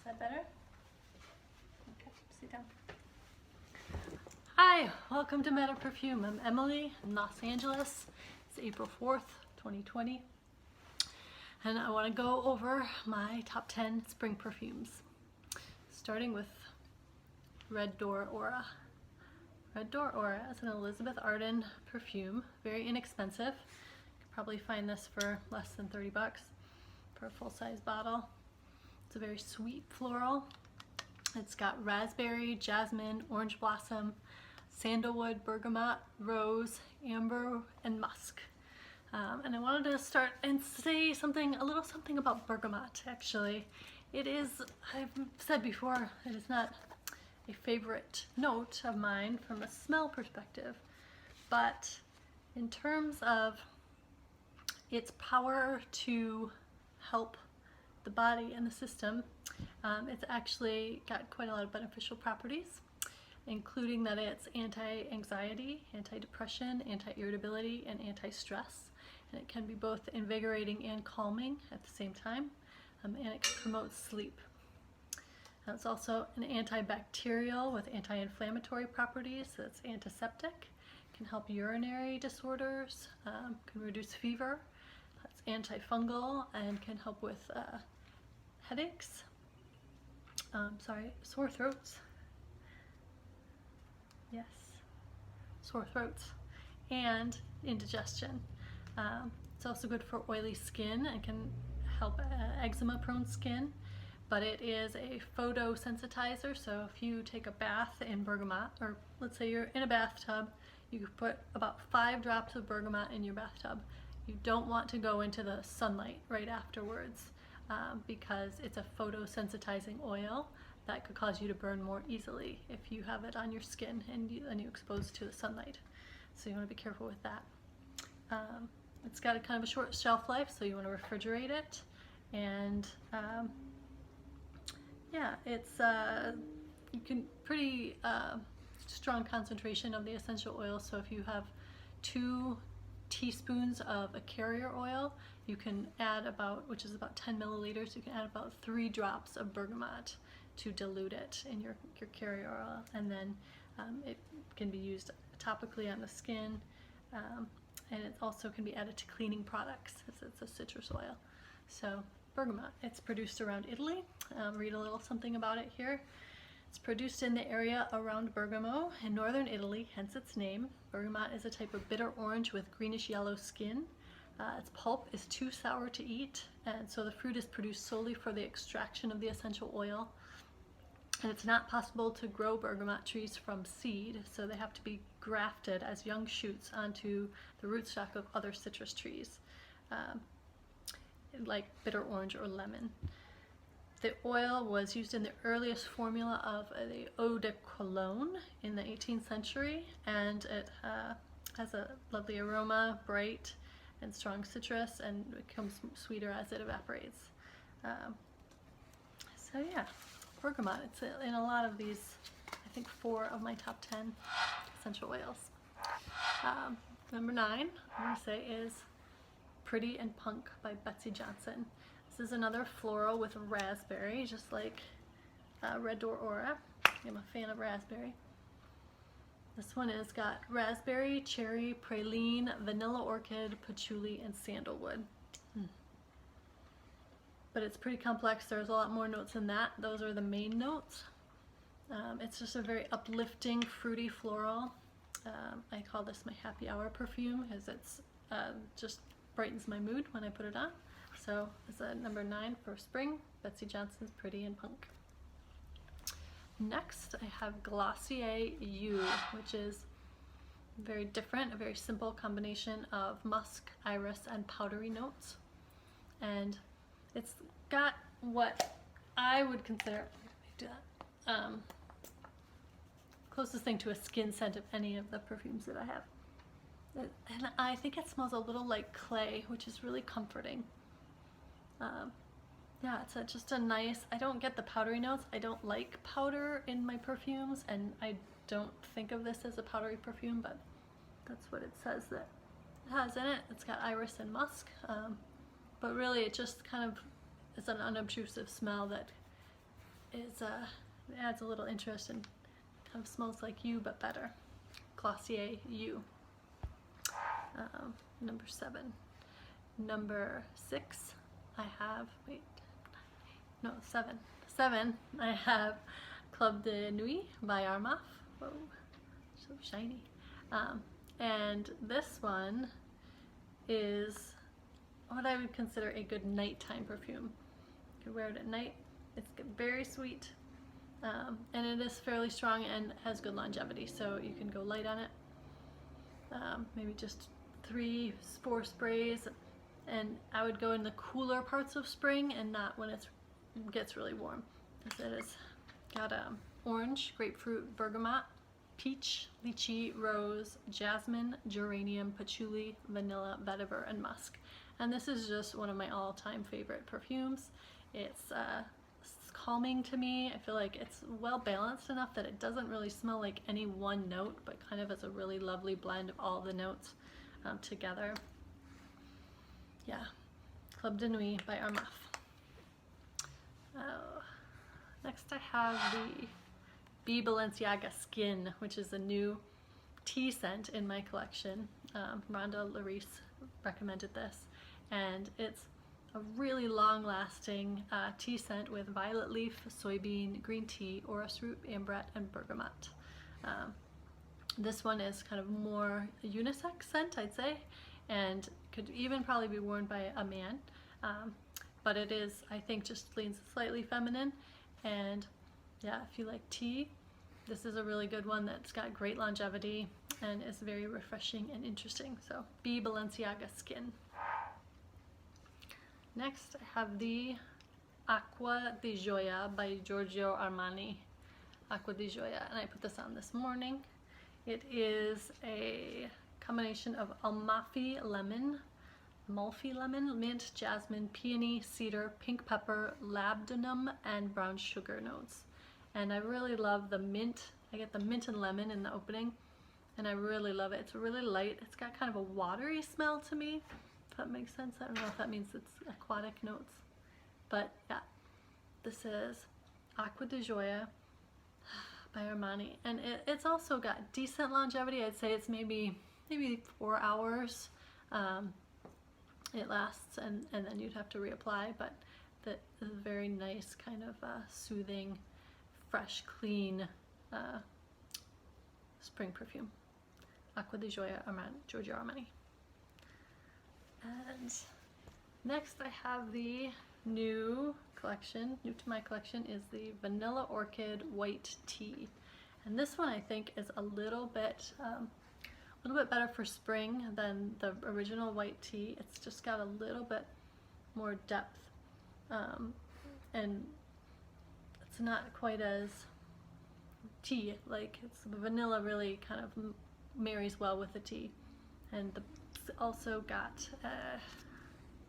that better? Okay, sit down. Hi, welcome to Meta Perfume. I'm Emily in Los Angeles. It's April 4th, 2020. And I want to go over my top 10 spring perfumes. Starting with Red Door Aura. Red Door Aura is an Elizabeth Arden perfume. Very inexpensive. You could probably find this for less than 30 bucks for a full-size bottle. It's a very sweet floral. It's got raspberry, jasmine, orange blossom, sandalwood, bergamot, rose, amber, and musk. And I wanted to start and say a little something about bergamot, actually. It is, I've said before, it is not a favorite note of mine from a smell perspective, but in terms of its power to help the body and the system, it's actually got quite a lot of beneficial properties, including that it's anti-anxiety, anti-depression, anti-irritability, and anti-stress. And it can be both invigorating and calming at the same time, and it can promote sleep. It's also an antibacterial with anti-inflammatory properties. So it's antiseptic, can help urinary disorders, can reduce fever. It's antifungal and can help with headaches, sore throats. Yes, sore throats and indigestion. It's also good for oily skin and can help eczema-prone skin. But it is a photosensitizer, so if you take a bath in bergamot, or let's say you're in a bathtub, you could put about 5 drops of bergamot in your bathtub. You don't want to go into the sunlight right afterwards because it's a photosensitizing oil that could cause you to burn more easily if you have it on your skin and you expose to the sunlight. So you want to be careful with that. It's got a kind of a short shelf life, so you want to refrigerate it. And yeah, it's pretty strong concentration of the essential oil. So if you have 2 teaspoons of a carrier oil, you can add which is about 10 milliliters, you can add about 3 drops of bergamot to dilute it in your carrier oil. And then it can be used topically on the skin, and it also can be added to cleaning products as it's a citrus oil. So bergamot, it's produced around Italy. Read a little something about it here. It's produced in the area around Bergamo in northern Italy, hence its name. Bergamot is a type of bitter orange with greenish yellow skin. Its pulp is too sour to eat, and so the fruit is produced solely for the extraction of the essential oil. And it's not possible to grow bergamot trees from seed, so they have to be grafted as young shoots onto the rootstock of other citrus trees, like bitter orange or lemon. The oil was used in the earliest formula of the eau de Cologne in the 18th century, and it has a lovely aroma, bright and strong citrus, and it becomes sweeter as it evaporates. So yeah, bergamot, it's in a lot of these, I think 4 of my top 10 essential oils. Number 9, I'm going to say, is Pretty and Punk by Betsy Johnson. This is another floral with raspberry, just like Red Door Aura. I'm a fan of raspberry. This one has got raspberry, cherry, praline, vanilla orchid, patchouli, and sandalwood. But it's pretty complex. There's a lot more notes than that. Those are the main notes. It's just a very uplifting, fruity floral. I call this my happy hour perfume because it's just brightens my mood when I put it on. So it's a number 9 for spring, Betsy Johnson's Pretty and Punk. Next, I have Glossier You, which is very different, a very simple combination of musk, iris, and powdery notes. And it's got what I would consider, closest thing to a skin scent of any of the perfumes that I have. And I think it smells a little like clay, which is really comforting. Yeah, it's just a nice, I don't get the powdery notes. I don't like powder in my perfumes, and I don't think of this as a powdery perfume, but that's what it says that it has in it. It's got iris and musk, but really it just kind of is an unobtrusive smell that is it adds a little interest and kind of smells like you but better. Glossier You. Number 7. Number 6, I have, wait, no, 7. 7, I have Club de Nuit by Armaf. Whoa, so shiny. And this one is what I would consider a good nighttime perfume. You can wear it at night. It's very sweet, and it is fairly strong and has good longevity, so you can go light on it. Maybe just 3-4 sprays, and I would go in the cooler parts of spring and not when it gets really warm. It has got orange, grapefruit, bergamot, peach, lychee, rose, jasmine, geranium, patchouli, vanilla, vetiver, and musk. And this is just one of my all-time favorite perfumes. It's calming to me. I feel like it's well balanced enough that it doesn't really smell like any one note, but kind of as a really lovely blend of all the notes together. Yeah, Club de Nuit by Armaf. Next I have the Balenciaga Skin, which is a new tea scent in my collection. Rhonda Larice recommended this, and it's a really long-lasting tea scent with violet leaf, soybean, green tea, orris root, ambrette, and bergamot. This one is kind of more a unisex scent, I'd say, and could even probably be worn by a man. But it is, I think, just leans slightly feminine. And yeah, if you like tea, this is a really good one that's got great longevity and is very refreshing and interesting. So, Balenciaga Skin. Next, I have the Acqua di Gioia by Giorgio Armani. Acqua di Gioia, and I put this on this morning. It is a combination of Amalfi lemon, mint, jasmine, peony, cedar, pink pepper, labdanum, and brown sugar notes. And I really love the mint. I get the mint and lemon in the opening, and I really love it. It's really light. It's got kind of a watery smell to me, if that makes sense. I don't know if that means it's aquatic notes, but yeah, this is Acqua di Gioia by Armani, and it's also got decent longevity. I'd say it's maybe 4 hours. It lasts, and then you'd have to reapply, but that is a very nice kind of soothing, fresh, clean spring perfume. Acqua di Gioia, Giorgio Armani. And next I have the new to my collection is the Vanilla Orchid White Tea. And this one I think is a little bit better for spring than the original white tea. It's just got a little bit more depth, and it's not quite as tea, like the vanilla really kind of marries well with the tea. And it's also got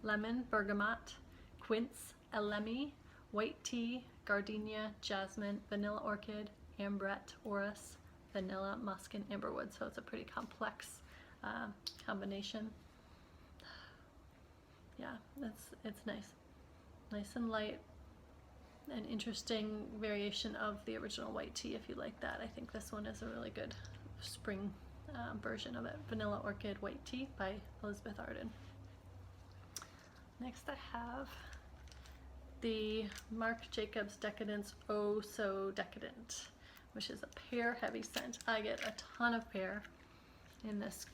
lemon, bergamot, quince, elemi, white tea, gardenia, jasmine, vanilla orchid, ambrette, orris, vanilla, musk, and amberwood. So it's a pretty complex combination. Yeah, it's nice and light, an interesting variation of the original white tea if you like that. I think this one is a really good spring version of it. Vanilla Orchid White Tea by Elizabeth Arden. Next I have the Marc Jacobs Decadence Oh So Decadent, which is a pear heavy scent. I get a ton of pear in this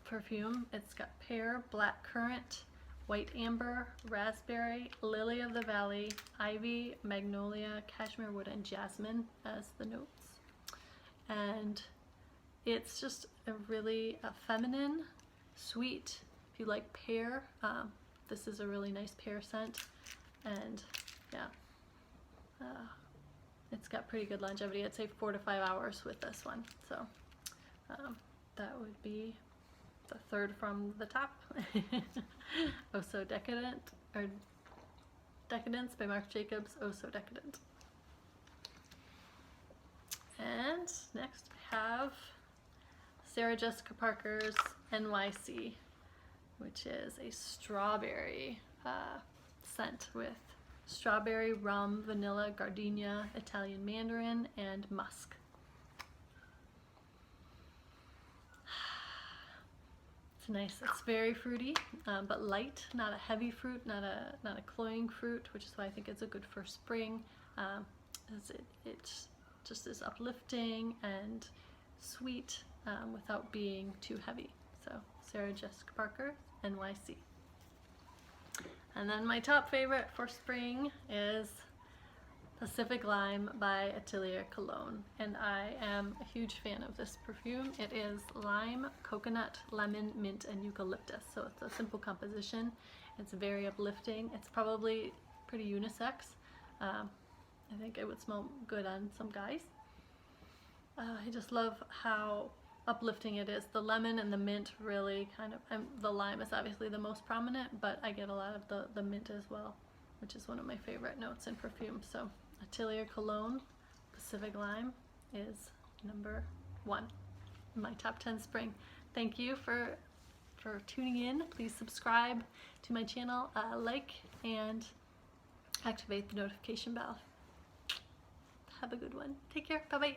perfume. It's got pear, black currant, white amber, raspberry, lily of the valley, ivy, magnolia, cashmere wood, and jasmine as the notes. And it's just a really feminine, sweet. If you like pear, this is a really nice pear scent. And yeah, it's got pretty good longevity. I'd say 4 to 5 hours with this one. So that would be the third from the top. Oh So Decadent, or Decadence by Marc Jacobs, Oh So Decadent. And next we have Sarah Jessica Parker's NYC, which is a strawberry scent with strawberry, rum, vanilla, gardenia, Italian mandarin, and musk. It's nice. It's very fruity, but light, not a heavy fruit, not a cloying fruit, which is why I think it's a good for spring. It just is uplifting and sweet without being too heavy. So Sarah Jessica Parker, NYC. And then my top favorite for spring is Pacific Lime by Atelier Cologne, and I am a huge fan of this perfume. It is lime, coconut, lemon, mint, and eucalyptus, so it's a simple composition. It's very uplifting. It's probably pretty unisex. I think it would smell good on some guys. I just love how uplifting it is. The lemon and the mint really kind of, the lime is obviously the most prominent, but I get a lot of the mint as well, which is one of my favorite notes in perfume. So Atelier Cologne Pacific Lime is number 1 in my top 10 spring. Thank you for tuning in. Please subscribe to my channel, like, and activate the notification bell. Have a good one. Take care. Bye bye.